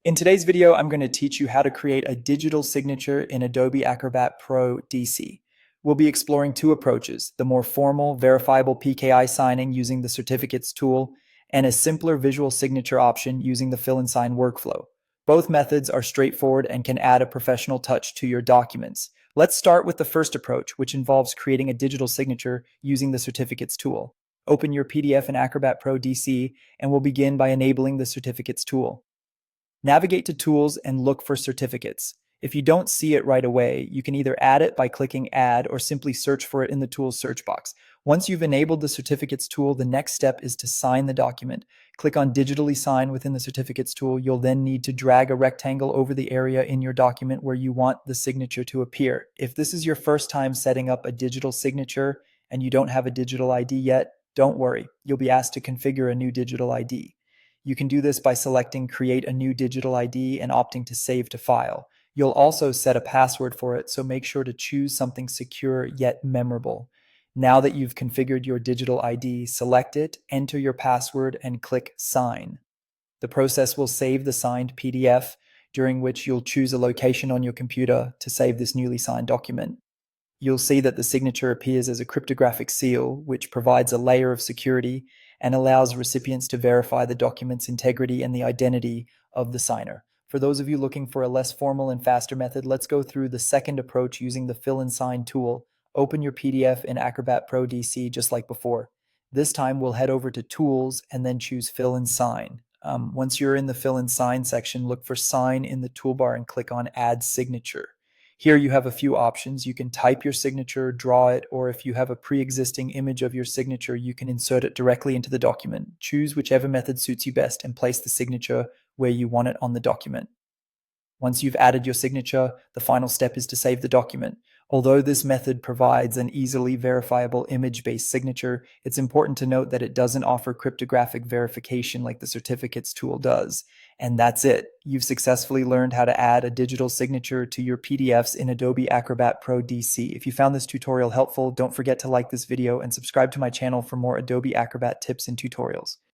In today's video, I'm going to teach you how to create a digital signature in Adobe Acrobat Pro DC. We'll be exploring two approaches, the more formal, verifiable PKI signing using the certificates tool, and a simpler visual signature option using the fill and sign workflow. Both methods are straightforward and can add a professional touch to your documents. Let's start with the first approach, which involves creating a digital signature using the certificates tool. Open your PDF in Acrobat Pro DC, and we'll begin by enabling the certificates tool. Navigate to Tools and look for Certificates. If you don't see it right away, you can either add it by clicking Add or simply search for it in the Tools search box. Once you've enabled the Certificates tool, the next step is to sign the document. Click on Digitally Sign within the Certificates tool. You'll then need to drag a rectangle over the area in your document where you want the signature to appear. If this is your first time setting up a digital signature and you don't have a digital ID yet, don't worry. You'll be asked to configure a new digital ID. You can do this by selecting Create a new digital ID and opting to Save to File. You'll also set a password for it, so make sure to choose something secure yet memorable. Now that you've configured your digital ID, select it, enter your password, and click Sign. The process will save the signed PDF, during which you'll choose a location on your computer to save this newly signed document. You'll see that the signature appears as a cryptographic seal, which provides a layer of security and allows recipients to verify the document's integrity and the identity of the signer. For those of you looking for a less formal and faster method, let's go through the second approach using the Fill and Sign tool. Open your PDF in Acrobat Pro DC just like before. This time we'll head over to Tools and then choose Fill and Sign. Once you're in the Fill and Sign section, look for Sign in the toolbar and click on Add Signature. Here you have a few options. You can type your signature, draw it, or if you have a pre-existing image of your signature, you can insert it directly into the document. Choose whichever method suits you best and place the signature where you want it on the document. Once you've added your signature, the final step is to save the document. Although this method provides an easily verifiable image-based signature, it's important to note that it doesn't offer cryptographic verification like the certificates tool does. And that's it. You've successfully learned how to add a digital signature to your PDFs in Adobe Acrobat Pro DC. If you found this tutorial helpful, don't forget to like this video and subscribe to my channel for more Adobe Acrobat tips and tutorials.